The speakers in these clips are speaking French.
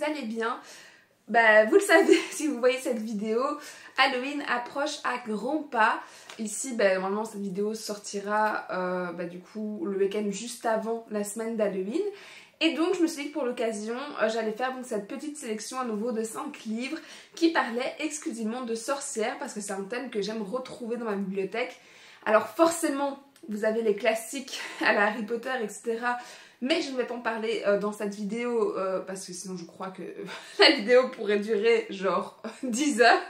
allez bien. Bah, vous le savez si vous voyez cette vidéo, Halloween approche à grands pas. Ici, normalement cette vidéo sortira du coup le week-end juste avant la semaine d'Halloween. Et donc je me suis dit que pour l'occasion, j'allais faire donc cette petite sélection à nouveau de 5 livres qui parlaient exclusivement de sorcières parce que c'est un thème que j'aime retrouver dans ma bibliothèque. Alors forcément, vous avez les classiques à la Harry Potter, etc. Mais je ne vais pas en parler dans cette vidéo parce que sinon je crois que la vidéo pourrait durer genre 10 heures.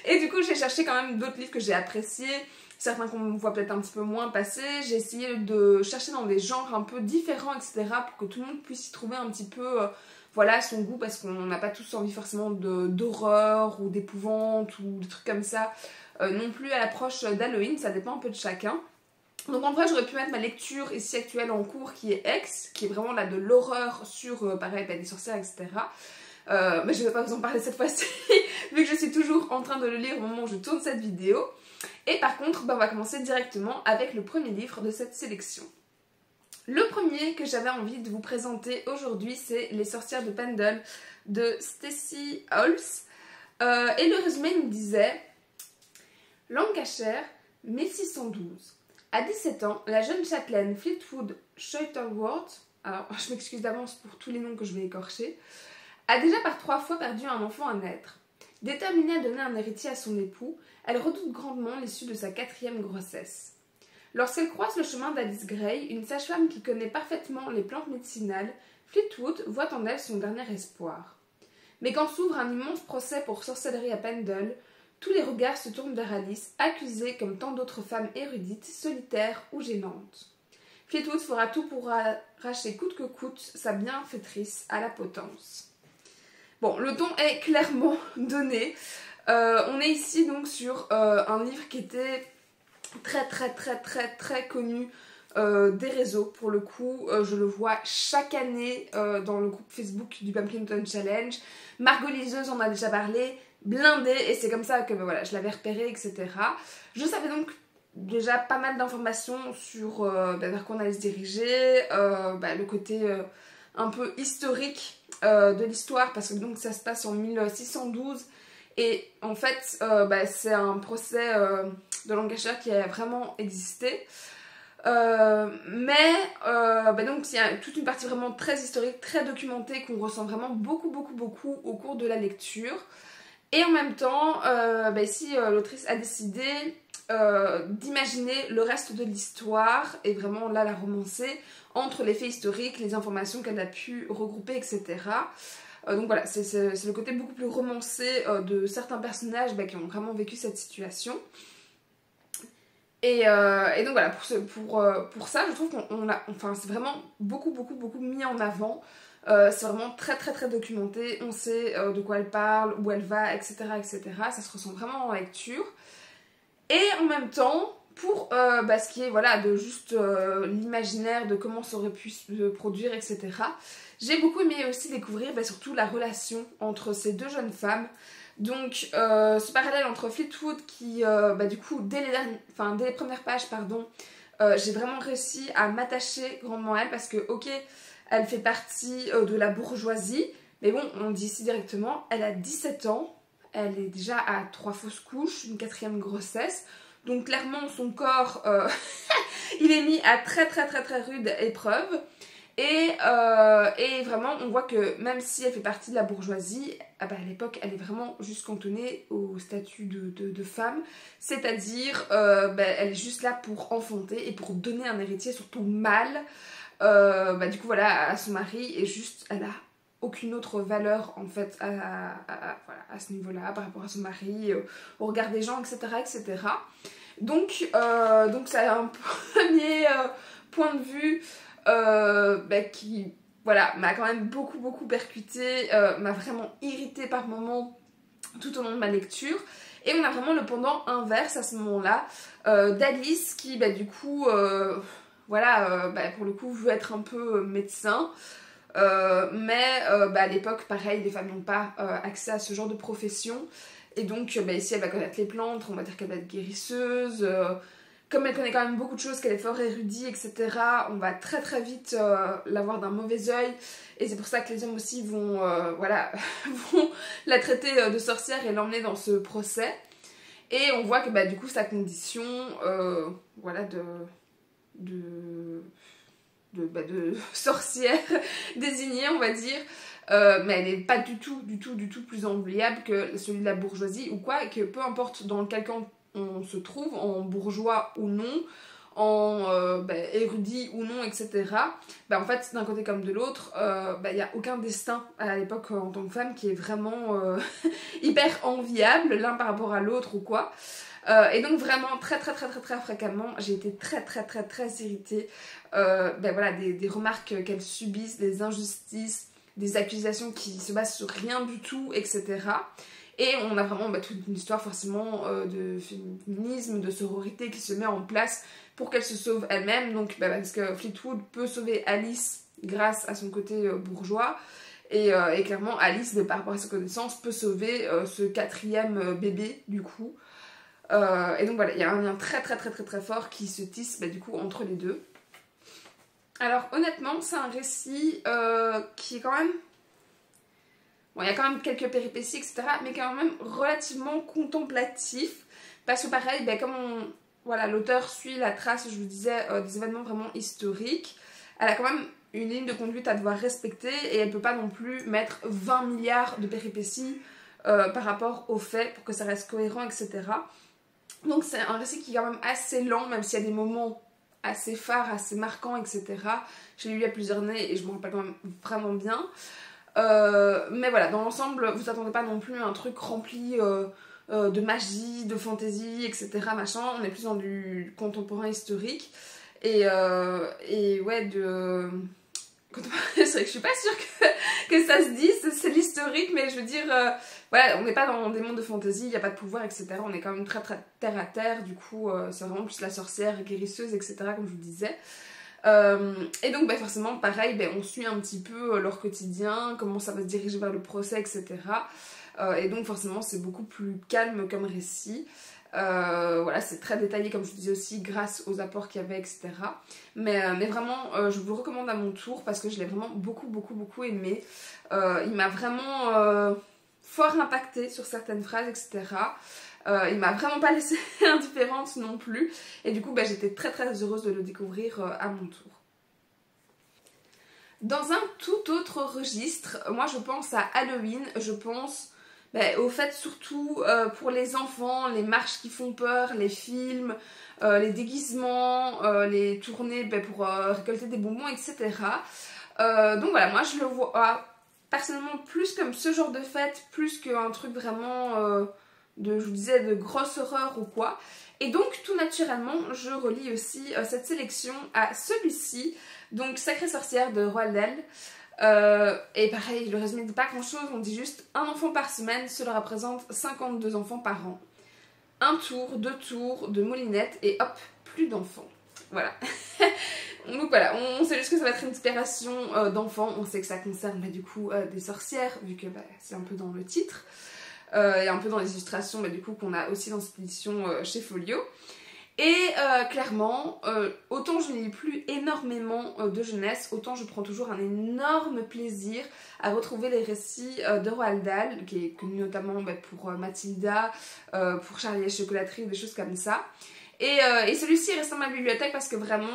Et du coup j'ai cherché quand même d'autres livres que j'ai appréciés, certains qu'on voit peut-être un petit peu moins passer. J'ai essayé de chercher dans des genres un peu différents, etc. pour que tout le monde puisse y trouver un petit peu voilà, son goût, parce qu'on n'a pas tous envie forcément d'horreur ou d'épouvante ou des trucs comme ça. Non plus à l'approche d'Halloween, ça dépend un peu de chacun. Donc en vrai j'aurais pu mettre ma lecture ici actuelle en cours qui est X, qui est vraiment là de l'horreur sur pareil des sorcières, etc. Mais je ne vais pas vous en parler cette fois-ci vu que je suis toujours en train de le lire au moment où je tourne cette vidéo. Et par contre on va commencer directement avec le premier livre de cette sélection. Le premier que j'avais envie de vous présenter aujourd'hui, c'est Les sorcières de Pendle de Stacey Holz. Et le résumé nous disait: Lancashire, 1612. À 17 ans, la jeune châtelaine Fleetwood Shuttleworth, alors je m'excuse d'avance pour tous les noms que je vais écorcher, a déjà par 3 fois perdu un enfant à naître. Déterminée à donner un héritier à son époux, elle redoute grandement l'issue de sa 4e grossesse. Lorsqu'elle croise le chemin d'Alice Gray, une sage-femme qui connaît parfaitement les plantes médicinales, Fleetwood voit en elle son dernier espoir. Mais quand s'ouvre un immense procès pour sorcellerie à Pendle, tous les regards se tournent vers Alice, accusée comme tant d'autres femmes érudites, solitaires ou gênantes. Fleetwood fera tout pour arracher coûte que coûte sa bienfaitrice à la potence. Bon, le ton est clairement donné. On est ici donc sur un livre qui était très connu des réseaux. Pour le coup, je le vois chaque année dans le groupe Facebook du Pumpkinton Challenge. Margot Liseuse en a déjà parlé, blindé, et c'est comme ça que voilà, je l'avais repéré, etc. Je savais donc déjà pas mal d'informations sur vers quoi on allait se diriger, le côté un peu historique de l'histoire, parce que donc ça se passe en 1612. Et en fait, c'est un procès de Lancashire qui a vraiment existé. Donc il y a toute une partie vraiment très historique, très documentée, qu'on ressent vraiment beaucoup au cours de la lecture. Et en même temps, ici l'autrice a décidé d'imaginer le reste de l'histoire et vraiment là la romancer entre les faits historiques, les informations qu'elle a pu regrouper, etc. Donc voilà, c'est le côté beaucoup plus romancé de certains personnages qui ont vraiment vécu cette situation. Et donc voilà, pour ça, je trouve c'est vraiment beaucoup mis en avant. C'est vraiment très documenté. On sait de quoi elle parle, où elle va, etc. Ça se ressent vraiment en lecture. Et en même temps, pour ce qui est voilà, de juste l'imaginaire de comment ça aurait pu se produire, etc. J'ai beaucoup aimé aussi découvrir surtout la relation entre ces deux jeunes femmes. Donc ce parallèle entre Fleetwood qui du coup dès les premières pages j'ai vraiment réussi à m'attacher grandement à elle, parce que ok, elle fait partie de la bourgeoisie, mais bon, on dit ici directement, elle a 17 ans, elle est déjà à 3 fausses couches, une 4e grossesse, donc clairement son corps il est mis à très rude épreuve. Et vraiment on voit que même si elle fait partie de la bourgeoisie, à l'époque elle est vraiment juste cantonnée au statut de femme, c'est-à-dire elle est juste là pour enfanter et pour donner un héritier surtout mâle du coup voilà, à son mari, et juste elle a aucune autre valeur en fait à ce niveau-là par rapport à son mari, au regard des gens, etc. Donc ça a un premier point de vue qui voilà, m'a quand même beaucoup percuté, m'a vraiment irritée par moments tout au long de ma lecture. Et on a vraiment le pendant inverse à ce moment-là d'Alice qui du coup pour le coup veut être un peu médecin, mais à l'époque pareil, les femmes n'ont pas accès à ce genre de profession, et donc ici elle va connaître les plantes, on va dire qu'elle va être guérisseuse, comme elle connaît quand même beaucoup de choses, qu'elle est fort érudite, etc., on va très très vite la voir d'un mauvais œil. Et c'est pour ça que les hommes aussi vont, voilà, vont la traiter de sorcière et l'emmener dans ce procès. Et on voit que bah, du coup sa condition, voilà, de sorcière désignée, on va dire, mais elle n'est pas du tout plus enviable que celui de la bourgeoisie ou quoi, et que peu importe dans quel camp on se trouve, en bourgeois ou non, en érudit ou non, etc. Bah, en fait, d'un côté comme de l'autre, il n'y a aucun destin à l'époque en tant que femme qui est vraiment hyper enviable l'un par rapport à l'autre ou quoi. Et donc vraiment très fréquemment j'ai été très irritée voilà, des remarques qu'elles subissent, des injustices, des accusations qui se basent sur rien du tout, etc. Et on a vraiment toute une histoire forcément de féminisme, de sororité qui se met en place pour qu'elle se sauve elle-même. Donc parce que Fleetwood peut sauver Alice grâce à son côté bourgeois. Et clairement Alice, par rapport à ses connaissances, peut sauver ce 4e bébé du coup. Et donc voilà, il y a un lien très fort qui se tisse du coup entre les deux. Alors honnêtement, c'est un récit qui est quand même... Bon, il y a quand même quelques péripéties, etc. Mais quand même relativement contemplatif. Parce que pareil, comme voilà, l'auteur suit la trace, je vous disais, des événements vraiment historiques, elle a quand même une ligne de conduite à devoir respecter. Et elle ne peut pas non plus mettre 20 milliards de péripéties par rapport aux faits pour que ça reste cohérent, etc. Donc c'est un récit qui est quand même assez lent, même s'il y a des moments assez phares, assez marquants, etc. Je l'ai lu il y a plusieurs années et je me rappelle quand même vraiment bien. Mais voilà, dans l'ensemble, vous attendez pas non plus à un truc rempli de magie, de fantaisie, etc. Machin. On est plus dans du contemporain historique. Et ouais, de... C'est vrai que je suis pas sûre que ça se dise, c'est l'historique, mais je veux dire, voilà, on n'est pas dans des mondes de fantaisie, il n'y a pas de pouvoir, etc. On est quand même très terre à terre, du coup, c'est vraiment plus la sorcière guérisseuse, etc., comme je vous disais. Et donc forcément pareil, on suit un petit peu leur quotidien, comment ça va se diriger vers le procès, etc. Et donc forcément c'est beaucoup plus calme comme récit. Voilà, c'est très détaillé comme je vous disais aussi grâce aux apports qu'il y avait, etc. Mais vraiment je vous le recommande à mon tour parce que je l'ai vraiment beaucoup aimé. Il m'a vraiment fort impacté sur certaines phrases, etc. Il m'a vraiment pas laissé indifférente non plus. Et du coup, j'étais très heureuse de le découvrir à mon tour. Dans un tout autre registre, moi je pense à Halloween, je pense au fait surtout pour les enfants, les marches qui font peur, les films, les déguisements, les tournées pour récolter des bonbons, etc. Donc voilà, moi je le vois personnellement plus comme ce genre de fête, plus qu'un truc vraiment... je vous disais, de grosse horreur ou quoi. Et donc tout naturellement je relie aussi cette sélection à celui-ci, donc Sacrée Sorcière de Roald Dahl. Et pareil, le résumé ne dit pas grand chose, on dit juste un enfant par semaine, cela représente 52 enfants par an. Un tour, 2 tours de moulinette et hop, plus d'enfants. Voilà. Donc voilà, on sait juste que ça va être une inspiration d'enfants, on sait que ça concerne du coup des sorcières, vu que c'est un peu dans le titre. Et un peu dans les illustrations du coup qu'on a aussi dans cette édition chez Folio. Et clairement, autant je ne lis plus énormément de jeunesse, autant je prends toujours un énorme plaisir à retrouver les récits de Roald Dahl, qui est connu notamment pour Mathilda, pour Charlie et la chocolaterie, des choses comme ça. Et celui-ci reste dans ma bibliothèque parce que vraiment,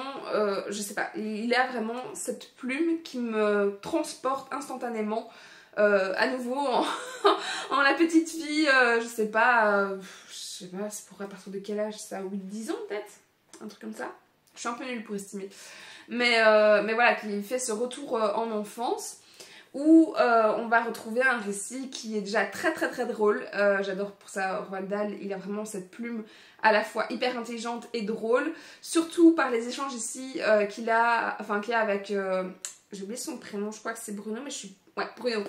je sais pas, il a vraiment cette plume qui me transporte instantanément à nouveau en la petite fille, je sais pas, c'est pour à partir de quel âge ça, 8-10 ans peut-être, un truc comme ça. Je suis un peu nulle pour estimer. Mais voilà, qui fait ce retour en enfance où on va retrouver un récit qui est déjà très drôle. J'adore pour ça Roald Dahl, il a vraiment cette plume à la fois hyper intelligente et drôle, surtout par les échanges ici qu'il a avec... j'ai oublié son prénom, je crois que c'est Bruno, mais je suis... Ouais, Bruno.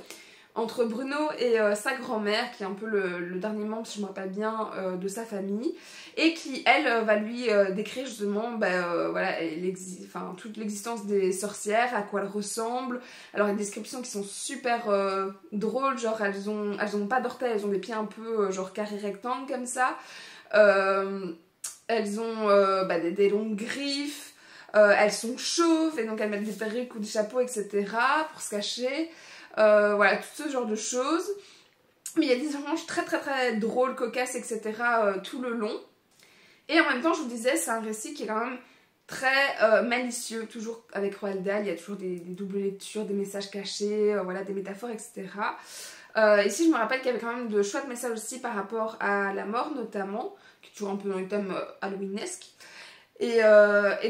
Entre Bruno et sa grand-mère, qui est un peu le dernier membre, si je me rappelle bien, de sa famille, et qui, elle, va lui décrire justement voilà, toute l'existence des sorcières, à quoi elles ressemblent. Alors, il y a des descriptions qui sont super drôles, genre elles ont pas d'orteils, elles ont des pieds un peu genre carré rectangle comme ça. elles ont des longues griffes, elles sont chauves et donc elles mettent des perruques ou des chapeaux, etc. pour se cacher. Voilà, tout ce genre de choses. Mais il y a des images très très très drôles, cocasses, etc. Tout le long. Et en même temps, je vous disais, c'est un récit qui est quand même très malicieux, toujours avec Roald Dahl. Il y a toujours des doubles lectures, des messages cachés, voilà, des métaphores, etc. Ici, je me rappelle qu'il y avait quand même de chouettes messages aussi par rapport à la mort, notamment, qui est toujours un peu dans le thème halloweenesque. Et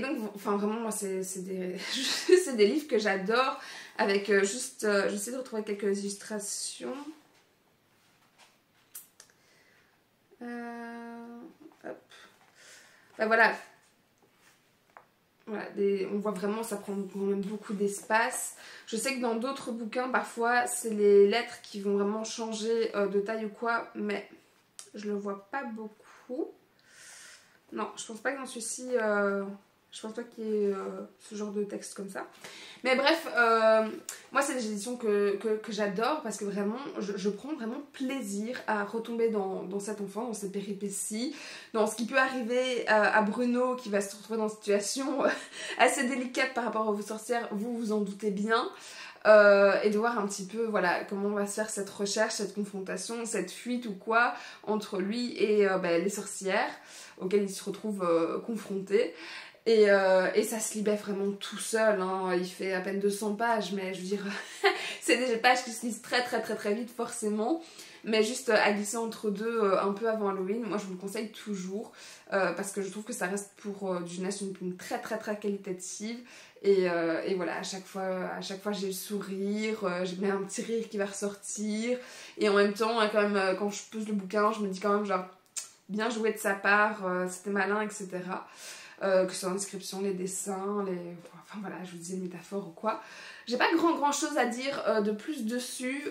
donc, enfin, vraiment, moi, c'est des, c'est des livres que j'adore, avec j'essaie de retrouver quelques illustrations. Hop. Ben voilà. Voilà, on voit vraiment, ça prend quand même beaucoup d'espace. Je sais que dans d'autres bouquins, parfois, c'est les lettres qui vont vraiment changer de taille ou quoi, mais je le vois pas beaucoup. Non, je pense pas que dans celui-ci, je pense pas qu'il y ait ce genre de texte comme ça. Mais bref, moi c'est des éditions que j'adore parce que vraiment, je prends vraiment plaisir à retomber dans cet enfant, dans ses péripéties, dans ce qui peut arriver à Bruno qui va se retrouver dans une situation assez délicate par rapport aux sorcières, vous vous en doutez bien. Et de voir un petit peu voilà, comment on va se faire cette recherche, cette confrontation, cette fuite ou quoi entre lui et les sorcières auxquelles il se retrouve confronté. Et ça se libère vraiment tout seul, hein. Il fait à peine 200 pages, mais je veux dire, c'est des pages qui se lisent très très très très vite forcément. Mais juste à glisser entre deux un peu avant Halloween, moi je vous le conseille toujours parce que je trouve que ça reste pour du jeunesse une plume très très très qualitative. Et voilà, à chaque fois j'ai le sourire, j'ai même un petit rire qui va ressortir. Et en même temps, quand même, quand je pose le bouquin, je me dis quand même genre bien joué de sa part, c'était malin, etc. Que ce soit l'inscription, les dessins, enfin voilà, je vous disais les métaphores ou quoi. J'ai pas grand chose à dire de plus dessus,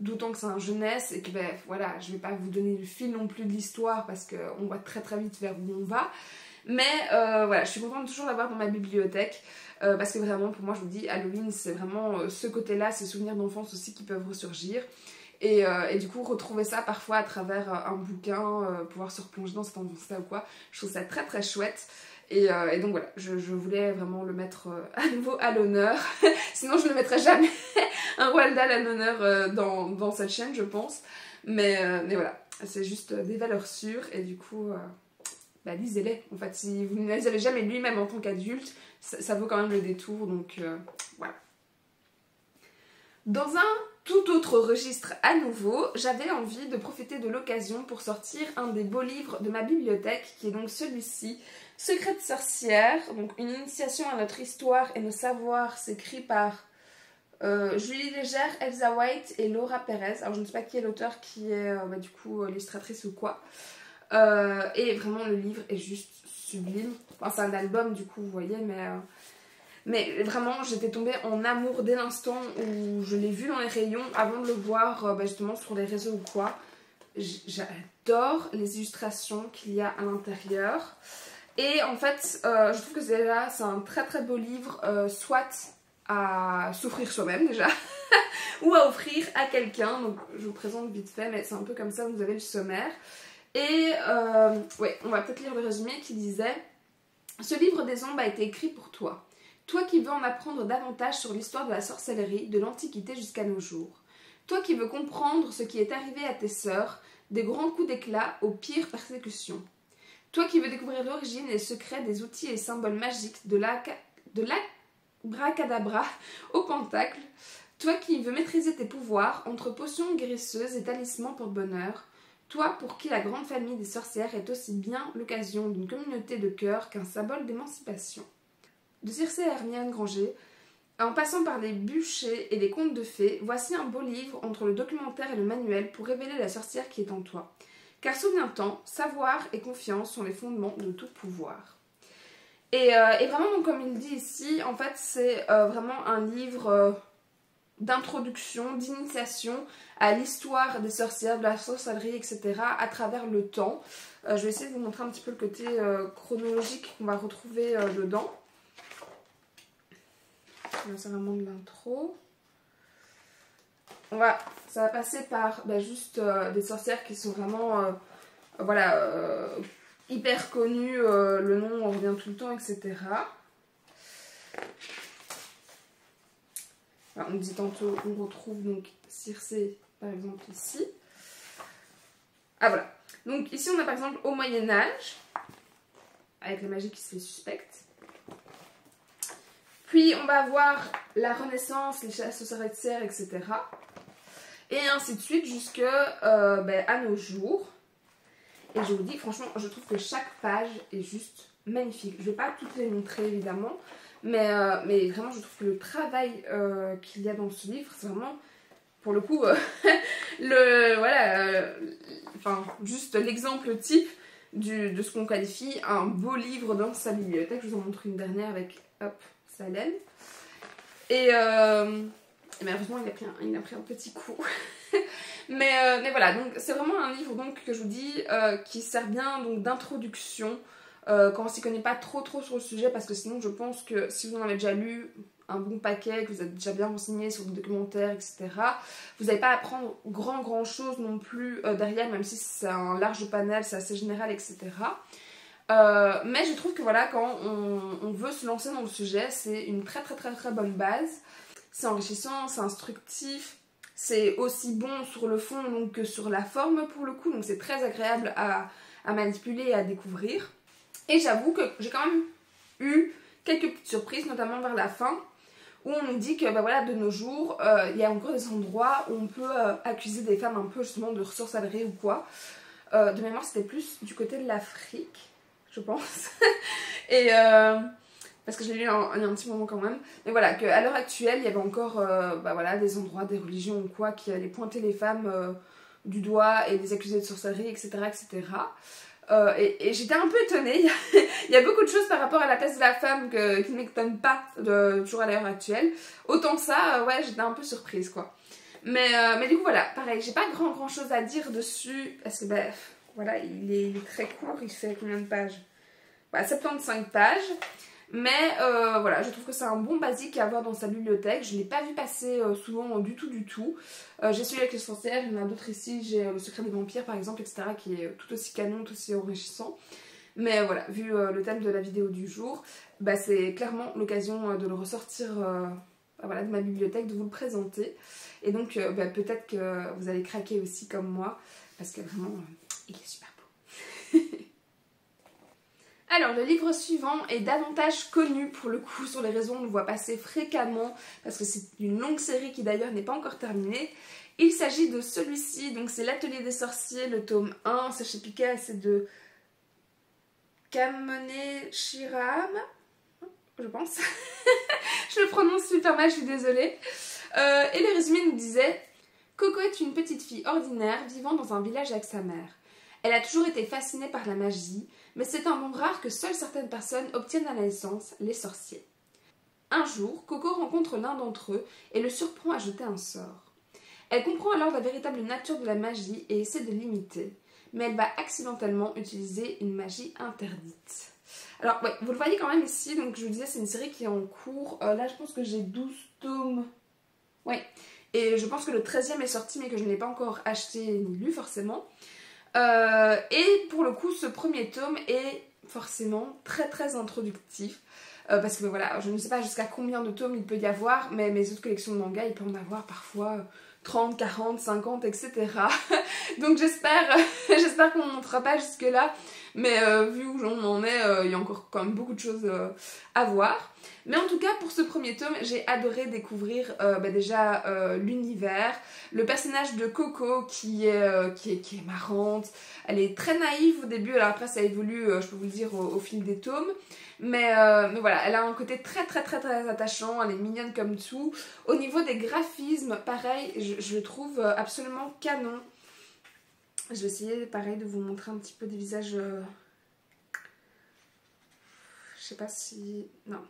d'autant que c'est un jeunesse et que ben voilà, je vais pas vous donner le fil non plus de l'histoire parce qu'on voit très très vite vers où on va. Mais voilà, je suis contente toujours d'avoir dans ma bibliothèque parce que vraiment pour moi je vous dis Halloween c'est vraiment ce côté-là, ces souvenirs d'enfance aussi qui peuvent ressurgir. Et du coup retrouver ça parfois à travers un bouquin, pouvoir se replonger dans cette enfance-là ou quoi, je trouve ça très très chouette. Et donc voilà, je voulais vraiment le mettre à nouveau à l'honneur. Sinon je ne le mettrai jamais un Roald Dahl à l'honneur dans cette chaîne je pense. Mais voilà, c'est juste des valeurs sûres et du coup lisez-les. En fait, si vous ne les avez jamais lues même en tant qu'adulte, ça vaut quand même le détour. Donc voilà. Dans un tout autre registre à nouveau, j'avais envie de profiter de l'occasion pour sortir un des beaux livres de ma bibliothèque, qui est donc celui-ci, Secrets de sorcière, donc une initiation à notre histoire et nos savoirs, c'est écrit par Julie Légère, Elsa White et Laura Perez. Alors je ne sais pas qui est l'auteur, qui est du coup l'illustratrice ou quoi. Et vraiment le livre est juste sublime. Enfin c'est un album du coup vous voyez, mais vraiment, j'étais tombée en amour dès l'instant où je l'ai vu dans les rayons, avant de le voir justement sur les réseaux ou quoi. J'adore les illustrations qu'il y a à l'intérieur. Et en fait, je trouve que c'est un très très beau livre, soit à s'offrir soi-même déjà, ou à offrir à quelqu'un. Donc je vous présente vite fait, mais c'est un peu comme ça, vous avez le sommaire. Et ouais, on va peut-être lire le résumé qui disait « Ce livre des ombres a été écrit pour toi. Toi qui veux en apprendre davantage sur l'histoire de la sorcellerie, de l'Antiquité jusqu'à nos jours. Toi qui veux comprendre ce qui est arrivé à tes sœurs, des grands coups d'éclat aux pires persécutions. Toi qui veux découvrir l'origine et le secret des outils et symboles magiques de l'abracadabra au pentacle. Toi qui veux maîtriser tes pouvoirs entre potions guérisseuses et talismans pour le bonheur. Toi pour qui la grande famille des sorcières est aussi bien l'occasion d'une communauté de cœur qu'un symbole d'émancipation. » De Circé à Hermione Granger, en passant par les bûchers et les contes de fées, voici un beau livre entre le documentaire et le manuel pour révéler la sorcière qui est en toi. Car souviens-t'en, savoir et confiance sont les fondements de tout pouvoir. Et vraiment, donc, comme il dit ici, en fait, c'est vraiment un livre d'introduction, d'initiation à l'histoire des sorcières, de la sorcellerie, etc. à travers le temps. Je vais essayer de vous montrer un petit peu le côté chronologique qu'on va retrouver dedans. C'est vraiment de l'intro. Ça va passer par juste des sorcières qui sont vraiment voilà, hyper connu, le nom on revient tout le temps, etc. Alors, on dit tantôt, on retrouve donc Circé par exemple ici. Ah voilà, donc ici on a par exemple au Moyen-Âge, avec la magie qui se fait suspecte. Puis on va avoir la Renaissance, les chasses aux sorcières, etc. Et ainsi de suite jusque à nos jours. Et je vous dis, franchement, je trouve que chaque page est juste magnifique. Je ne vais pas toutes les montrer évidemment, mais vraiment je trouve que le travail qu'il y a dans ce livre, c'est vraiment, pour le coup, juste l'exemple type de ce qu'on qualifie un beau livre dans sa bibliothèque. Je vous en montre une dernière avec, hop, Salem. Et malheureusement, il a pris un petit coup. mais voilà, donc c'est vraiment un livre donc, que je vous dis qui sert bien d'introduction quand on s'y connaît pas trop sur le sujet, parce que sinon je pense que si vous en avez déjà lu un bon paquet, que vous êtes déjà bien renseigné sur le documentaire, etc., vous n'allez pas apprendre grand chose non plus derrière, même si c'est un large panel, c'est assez général, etc. Mais je trouve que voilà, quand on veut se lancer dans le sujet, c'est une très bonne base. C'est enrichissant, c'est instructif, c'est aussi bon sur le fond donc, que sur la forme pour le coup, donc c'est très agréable à manipuler et à découvrir. Et j'avoue que j'ai quand même eu quelques petites surprises, notamment vers la fin, où on nous dit que voilà, de nos jours, il y a encore des endroits où on peut accuser des femmes un peu justement de sorcellerie ou quoi. De mémoire, c'était plus du côté de l'Afrique, je pense. Et parce que je l'ai lu il y a un petit moment quand même. Mais voilà, qu'à l'heure actuelle, il y avait encore voilà, des endroits, des religions ou quoi, qui allaient pointer les femmes du doigt et les accuser de sorcellerie, etc. etc. Et j'étais un peu étonnée. Il y a beaucoup de choses par rapport à la place de la femme qui ne m'étonnent pas toujours à l'heure actuelle. Autant ça, ouais, j'étais un peu surprise quoi. Mais du coup voilà, pareil, j'ai pas grand chose à dire dessus parce que voilà, il est très court, il fait combien de pages? 75 pages. Mais voilà, je trouve que c'est un bon basique à avoir dans sa bibliothèque. Je ne l'ai pas vu passer souvent du tout. J'ai celui avec les sorcières, il y en a d'autres ici. J'ai Le secret des vampires par exemple, etc. qui est tout aussi canon, tout aussi enrichissant. Mais voilà, vu le thème de la vidéo du jour, c'est clairement l'occasion de le ressortir voilà, de ma bibliothèque, de vous le présenter. Et donc peut-être que vous allez craquer aussi comme moi, parce que vraiment, il est super beau. Alors le livre suivant est davantage connu pour le coup sur les réseaux, on le voit passer fréquemment parce que c'est une longue série qui d'ailleurs n'est pas encore terminée. Il s'agit de celui-ci, donc c'est L'Atelier des sorciers, le tome 1, c'est chez Pika, c'est de Kamone Shiram, je pense. Je le prononce super mal, je suis désolée. Et le résumé nous disait: Coco est une petite fille ordinaire vivant dans un village avec sa mère. Elle a toujours été fascinée par la magie, mais c'est un don rare que seules certaines personnes obtiennent à la naissance, les sorciers. Un jour, Coco rencontre l'un d'entre eux et le surprend à jeter un sort. Elle comprend alors la véritable nature de la magie et essaie de l'imiter, mais elle va accidentellement utiliser une magie interdite. Alors, ouais, vous le voyez quand même ici, donc je vous disais, c'est une série qui est en cours. Là, je pense que j'ai 12 tomes. Ouais, et je pense que le 13e est sorti, mais que je n'ai pas encore acheté ni lu forcément. Et pour le coup, ce premier tome est forcément très introductif. Parce que voilà, je ne sais pas jusqu'à combien de tomes il peut y avoir, mais mes autres collections de mangas, il peut en avoir parfois 30, 40, 50, etc. Donc j'espère qu'on ne montera pas jusque là, mais vu où on en est, il y a encore quand même beaucoup de choses à voir. Mais en tout cas, pour ce premier tome, j'ai adoré découvrir déjà l'univers, le personnage de Coco qui est marrante. Elle est très naïve au début, alors après ça évolue, je peux vous le dire, au fil des tomes. Mais voilà, elle a un côté très attachant, elle est mignonne comme tout. Au niveau des graphismes, pareil, je le trouve absolument canon. Je vais essayer, pareil, de vous montrer un petit peu des visages... Je sais pas si... Non.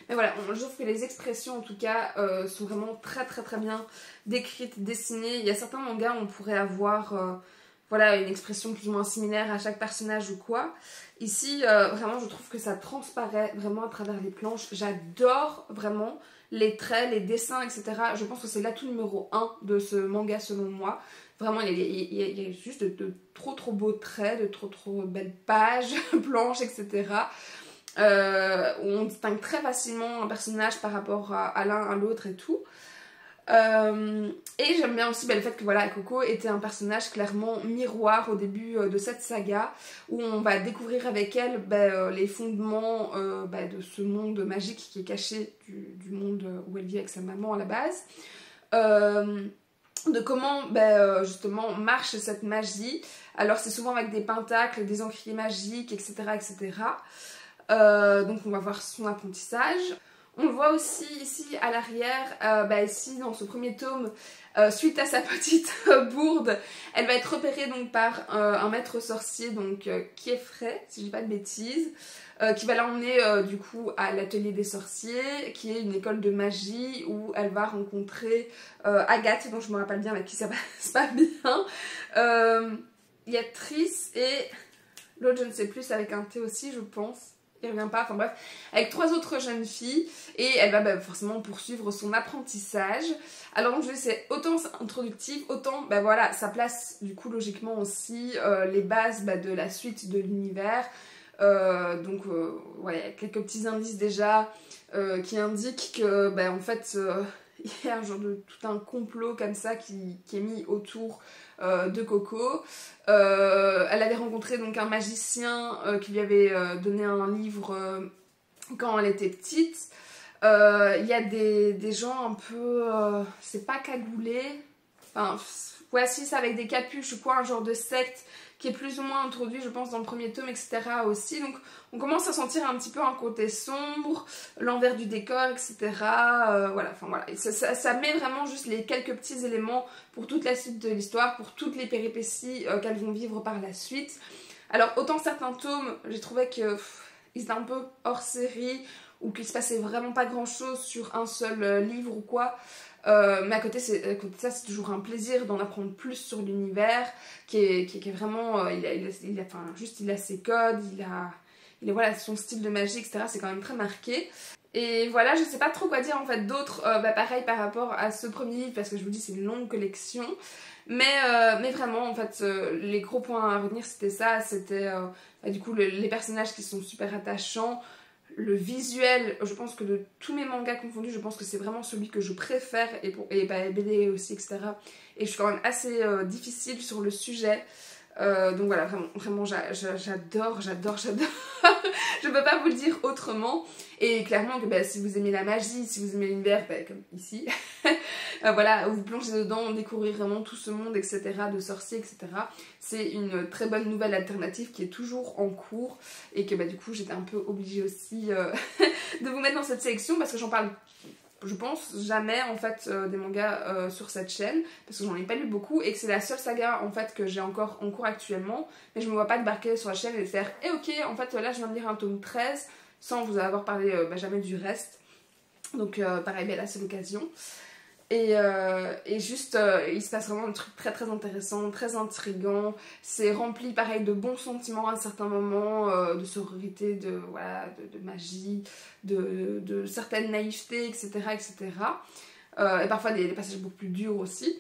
Mais voilà, je trouve que les expressions, en tout cas, sont vraiment très bien décrites, dessinées. Il y a certains mangas où on pourrait avoir... voilà, une expression plus ou moins similaire à chaque personnage ou quoi. Ici, vraiment, je trouve que ça transparaît vraiment à travers les planches. J'adore vraiment les traits, les dessins, etc. Je pense que c'est l'atout numéro 1 de ce manga selon moi. Vraiment, il y a juste de trop beaux traits, de trop belles pages blanches, etc. Où on distingue très facilement un personnage par rapport à l'un à l'autre et tout. Et j'aime bien aussi le fait que voilà, Coco était un personnage clairement miroir au début de cette saga, où on va découvrir avec elle les fondements de ce monde magique qui est caché du monde où elle vit avec sa maman à la base. De comment justement marche cette magie. Alors c'est souvent avec des pentacles, des encriers magiques, etc. etc. Donc on va voir son apprentissage. On le voit aussi ici à l'arrière, ici dans ce premier tome, suite à sa petite bourde, elle va être repérée donc par un maître sorcier donc qui est Fray, si je dis pas de bêtises, qui va l'emmener du coup à l'atelier des sorciers, qui est une école de magie où elle va rencontrer Agathe, dont je me rappelle bien avec qui ça passe pas bien. Il y a Triss et l'autre je ne sais plus, avec un T aussi je pense. Il revient pas, enfin bref, avec 3 autres jeunes filles et elle va forcément poursuivre son apprentissage. Alors donc je vais c'est autant introductif, autant voilà, ça place du coup logiquement aussi les bases de la suite de l'univers. Donc ouais, quelques petits indices déjà qui indiquent que en fait il y a un genre de tout un complot comme ça qui est mis autour de Coco. Elle avait rencontré donc un magicien qui lui avait donné un livre quand elle était petite. Il y a des gens un peu, c'est pas cagoulés, enfin ouais si c'est avec des capuches ou quoi, un genre de secte qui est plus ou moins introduit je pense dans le premier tome, etc. aussi. Donc on commence à sentir un petit peu un côté sombre, l'envers du décor, etc. Voilà, enfin voilà, ça met vraiment juste les quelques petits éléments pour toute la suite de l'histoire, pour toutes les péripéties qu'elles vont vivre par la suite. Alors autant certains tomes, j'ai trouvé que ils étaient un peu hors série, ou qu'il se passait vraiment pas grand chose sur un seul livre ou quoi. Mais à côté de ça, c'est toujours un plaisir d'en apprendre plus sur l'univers, qui est vraiment, il a ses codes, il a voilà, son style de magie, etc. C'est quand même très marqué. Et voilà, je sais pas trop quoi dire en fait d'autre, pareil par rapport à ce premier livre, parce que je vous dis c'est une longue collection. Mais vraiment en fait, les gros points à retenir c'était ça, c'était du coup les personnages qui sont super attachants. Le visuel, je pense que de tous mes mangas confondus, je pense que c'est vraiment celui que je préfère, et BD aussi, etc. Et je suis quand même assez difficile sur le sujet. Donc voilà, vraiment j'adore. Je peux pas vous le dire autrement. Et clairement que si vous aimez la magie, si vous aimez l'univers, comme ici, voilà, vous plongez dedans, découvrir vraiment tout ce monde, etc., de sorciers, etc. C'est une très bonne nouvelle alternative qui est toujours en cours et que du coup j'étais un peu obligée aussi de vous mettre dans cette sélection parce que j'en parle, je pense, jamais en fait des mangas sur cette chaîne parce que j'en ai pas lu beaucoup et que c'est la seule saga en fait que j'ai encore en cours actuellement, mais je me vois pas débarquer sur la chaîne et faire ok, en fait là je viens de lire un tome 13 sans vous avoir parlé jamais du reste. Donc pareil, là c'est l'occasion. Et juste, il se passe vraiment un truc très très intéressant, très intriguant. C'est rempli pareil de bons sentiments à certains moments, de sororité, de magie, de certaines naïvetés, etc. etc. Et parfois des passages beaucoup plus durs aussi.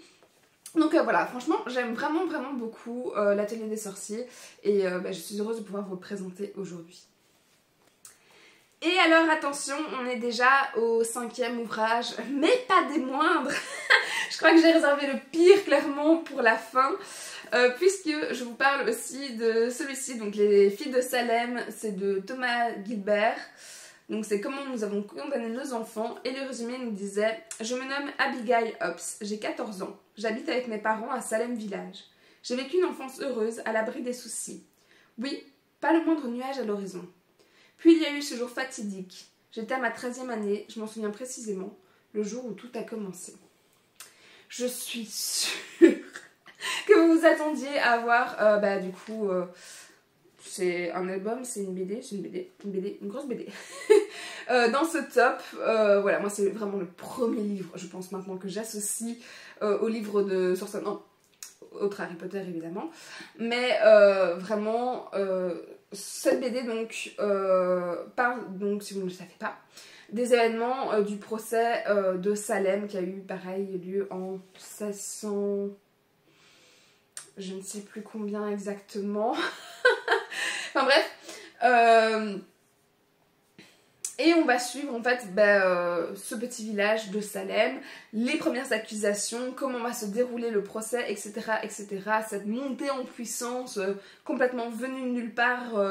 Donc voilà, franchement, j'aime vraiment beaucoup l'atelier des sorciers. Et je suis heureuse de pouvoir vous le présenter aujourd'hui. Et alors attention, on est déjà au 5e ouvrage, mais pas des moindres. Je crois que j'ai réservé le pire clairement pour la fin, puisque je vous parle aussi de celui-ci, donc Les filles de Salem, c'est de Thomas Gilbert. Donc c'est comment nous avons condamné nos enfants, et le résumé nous disait: je me nomme Abigail Hobbs, j'ai 14 ans, j'habite avec mes parents à Salem Village. J'ai vécu une enfance heureuse à l'abri des soucis. Oui, pas le moindre nuage à l'horizon. Puis il y a eu ce jour fatidique. J'étais à ma 13e année, je m'en souviens précisément, le jour où tout a commencé. Je suis sûre que vous vous attendiez à voir, du coup, c'est un album, c'est une BD, une grosse BD. Dans ce top, voilà, moi c'est vraiment le premier livre, je pense maintenant, que j'associe au livre de Sorcière, non, autre Harry Potter évidemment, mais vraiment... cette BD donc parle, donc si vous ne le savez pas, des événements du procès de Salem qui a eu pareil lieu en 1600... je ne sais plus combien exactement. Enfin bref. Et on va suivre en fait ce petit village de Salem, les premières accusations, comment va se dérouler le procès, etc. etc. Cette montée en puissance complètement venue de nulle part,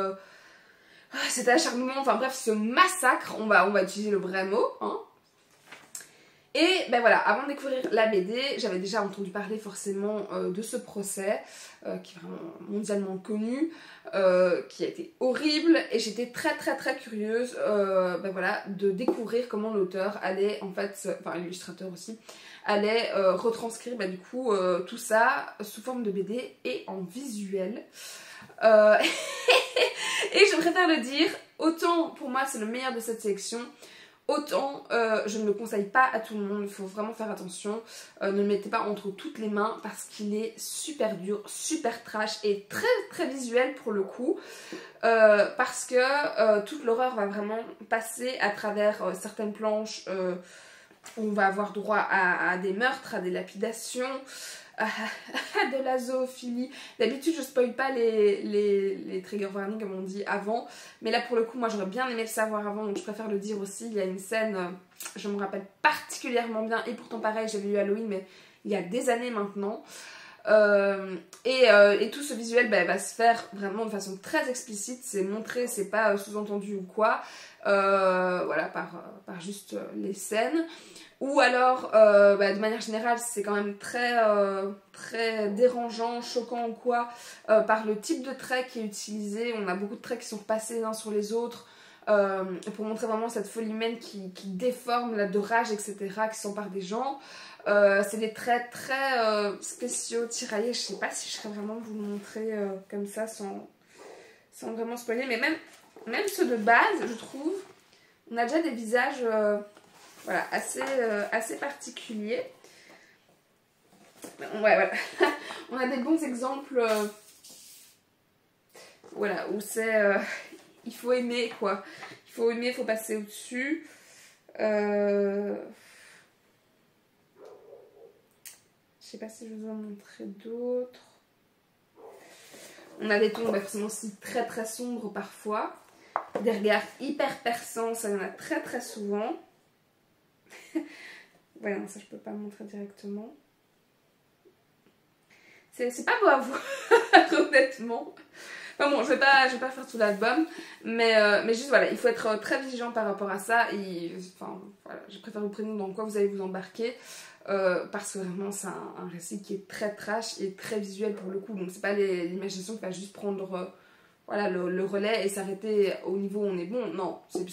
cet acharnement, enfin bref, ce massacre, on va utiliser le vrai mot, hein. Et ben voilà, avant de découvrir la BD, j'avais déjà entendu parler forcément de ce procès, qui est vraiment mondialement connu, qui a été horrible, et j'étais très curieuse ben voilà, de découvrir comment l'auteur allait, en fait, enfin l'illustrateur aussi, allait retranscrire ben, du coup tout ça sous forme de BD et en visuel. Et je préfère le dire, autant pour moi c'est le meilleur de cette sélection, autant je ne le conseille pas à tout le monde, il faut vraiment faire attention, ne le mettez pas entre toutes les mains parce qu'il est super dur, super trash et très visuel pour le coup, parce que toute l'horreur va vraiment passer à travers certaines planches où on va avoir droit à des meurtres, à des lapidations, de la zoophilie. D'habitude je spoil pas les trigger warnings comme on dit avant, mais là pour le coup moi j'aurais bien aimé le savoir avant, donc je préfère le dire aussi. Il y a une scène, je me rappelle particulièrement bien, et pourtant pareil j'avais eu Halloween mais il y a des années maintenant, et tout ce visuel va se faire vraiment de façon très explicite, c'est montré, c'est pas sous-entendu ou quoi, voilà, par juste les scènes. Ou alors, de manière générale, c'est quand même très dérangeant, choquant ou quoi, par le type de trait qui est utilisé. On a beaucoup de traits qui sont repassés les uns sur les autres, pour montrer vraiment cette folie humaine qui déforme, de rage, etc., qui s'empare des gens. C'est des traits très spéciaux, tiraillés. Je sais pas si je serais vraiment vous le montrer comme ça, sans vraiment spoiler. Mais même ceux de base, je trouve, on a déjà des visages... voilà, assez particulier. Ouais, voilà. On a des bons exemples, voilà, où c'est... il faut aimer, quoi. Il faut aimer, il faut passer au-dessus. Je sais pas si je vous en montrer d'autres. On a des tons forcément aussi très sombres parfois. Des regards hyper perçants, ça y en a très souvent. Ouais, non, ça je peux pas montrer directement. C'est pas beau à voir, honnêtement. Enfin bon, je vais pas faire tout l'album, mais juste voilà, il faut être très vigilant par rapport à ça. Et enfin, voilà, je préfère vous prévenir dans quoi vous allez vous embarquer, parce que vraiment c'est un récit qui est très trash et très visuel pour le coup. Donc c'est pas l'imagination qui va juste prendre voilà, le relais et s'arrêter au niveau où on est bon. Non, c'est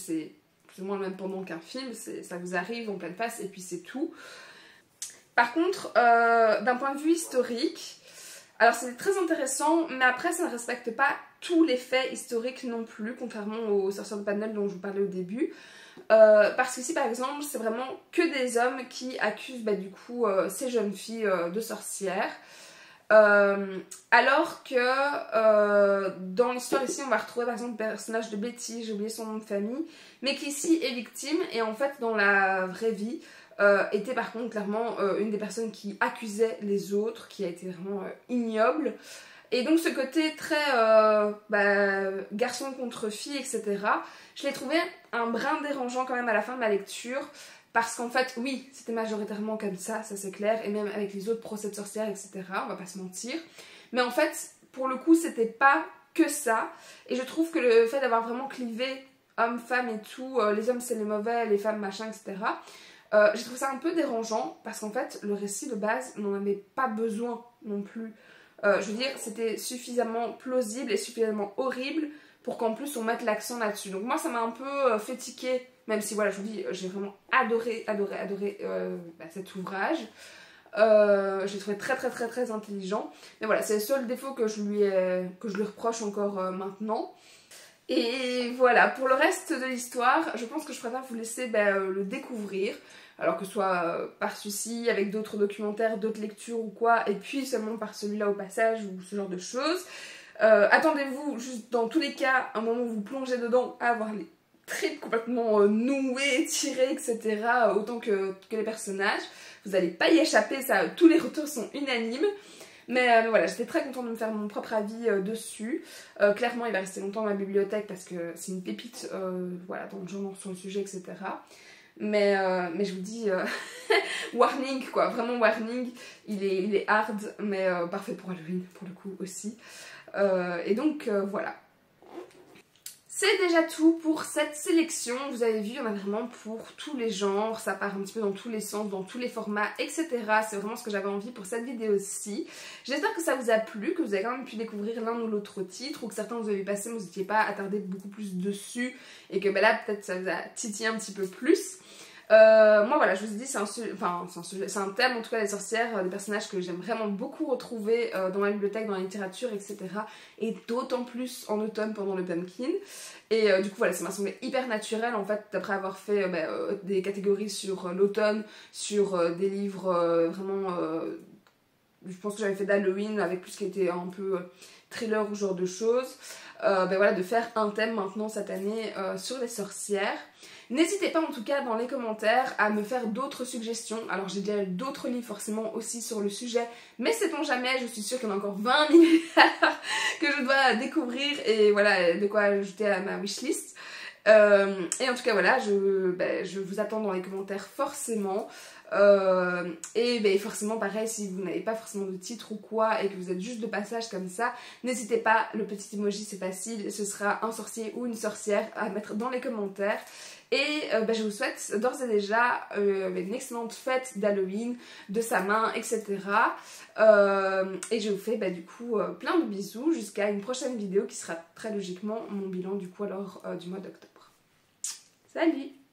plus ou moins le même pendant qu'un film, ça vous arrive en pleine face et puis c'est tout. Par contre, d'un point de vue historique, alors c'est très intéressant, mais après ça ne respecte pas tous les faits historiques non plus, contrairement aux sorcières de Panel dont je vous parlais au début. Parce qu'ici par exemple, c'est vraiment que des hommes qui accusent du coup ces jeunes filles de sorcières. Alors que dans l'histoire ici on va retrouver par exemple le personnage de Betty, j'ai oublié son nom de famille, mais qui ici est victime et en fait dans la vraie vie était par contre clairement une des personnes qui accusait les autres, qui a été vraiment ignoble. Et donc ce côté très garçon contre fille, etc., je l'ai trouvé un brin dérangeant quand même à la fin de ma lecture. Parce qu'en fait, oui, c'était majoritairement comme ça c'est clair, et même avec les autres procès de sorcières, etc., on va pas se mentir. Mais en fait, pour le coup, c'était pas que ça, et je trouve que le fait d'avoir vraiment clivé hommes, femmes et tout, les hommes c'est les mauvais, les femmes machin, etc., j'ai trouvé ça un peu dérangeant, parce qu'en fait, le récit de base n'en avait pas besoin non plus. Je veux dire, c'était suffisamment plausible et suffisamment horrible pour qu'en plus on mette l'accent là-dessus. Donc moi, ça m'a un peu fait tiquer. Même si voilà, je vous dis, j'ai vraiment adoré cet ouvrage. J'ai trouvé très intelligent. Mais voilà, c'est le seul défaut que je lui reproche encore maintenant. Et voilà, pour le reste de l'histoire, je pense que je préfère vous laisser le découvrir. Alors que ce soit par celui-ci, avec d'autres documentaires, d'autres lectures ou quoi, et puis seulement par celui-là au passage ou ce genre de choses. Attendez-vous, juste dans tous les cas, un moment où vous plongez dedans, à avoir les traits complètement noués, tirés, etc. Autant que les personnages. Vous n'allez pas y échapper, ça, tous les retours sont unanimes. Mais voilà, j'étais très contente de me faire mon propre avis dessus. Clairement, il va rester longtemps dans ma bibliothèque parce que c'est une pépite voilà, dans le genre sur le sujet, etc. Mais je vous dis, warning quoi, vraiment warning, il est hard, mais parfait pour Halloween pour le coup aussi. Et donc voilà. C'est déjà tout pour cette sélection. Vous avez vu, il y en a vraiment pour tous les genres, ça part un petit peu dans tous les sens, dans tous les formats, etc. C'est vraiment ce que j'avais envie pour cette vidéo-ci. J'espère que ça vous a plu, que vous avez quand même pu découvrir l'un ou l'autre titre, ou que certains vous avez passé, mais vous n'étiez pas attardé beaucoup plus dessus, et que ben là, peut-être ça vous a titillé un petit peu plus. Moi voilà, je vous ai dit, c'est un thème en tout cas des sorcières, des personnages que j'aime vraiment beaucoup retrouver dans la bibliothèque, dans la littérature, etc. Et d'autant plus en automne pendant le pumpkin. Et du coup voilà, ça m'a semblé hyper naturel en fait, après avoir fait des catégories sur l'automne, sur des livres vraiment... je pense que j'avais fait d'Halloween avec plus qui était un peu thriller ou ce genre de choses. Voilà, de faire un thème maintenant cette année sur les sorcières. N'hésitez pas en tout cas dans les commentaires à me faire d'autres suggestions. Alors j'ai déjà d'autres livres forcément aussi sur le sujet, mais sait-on jamais, je suis sûre qu'il y en a encore 20 000 que je dois découvrir et voilà, de quoi ajouter à ma wishlist. Et en tout cas voilà, je vous attends dans les commentaires forcément. Et forcément pareil, si vous n'avez pas forcément de titre ou quoi et que vous êtes juste de passage comme ça, n'hésitez pas, le petit emoji c'est facile, ce sera un sorcier ou une sorcière à mettre dans les commentaires. Et je vous souhaite d'ores et déjà une excellente fête d'Halloween, de sa main, etc. Et je vous fais du coup plein de bisous jusqu'à une prochaine vidéo qui sera très logiquement mon bilan du coup alors du mois d'octobre. Salut!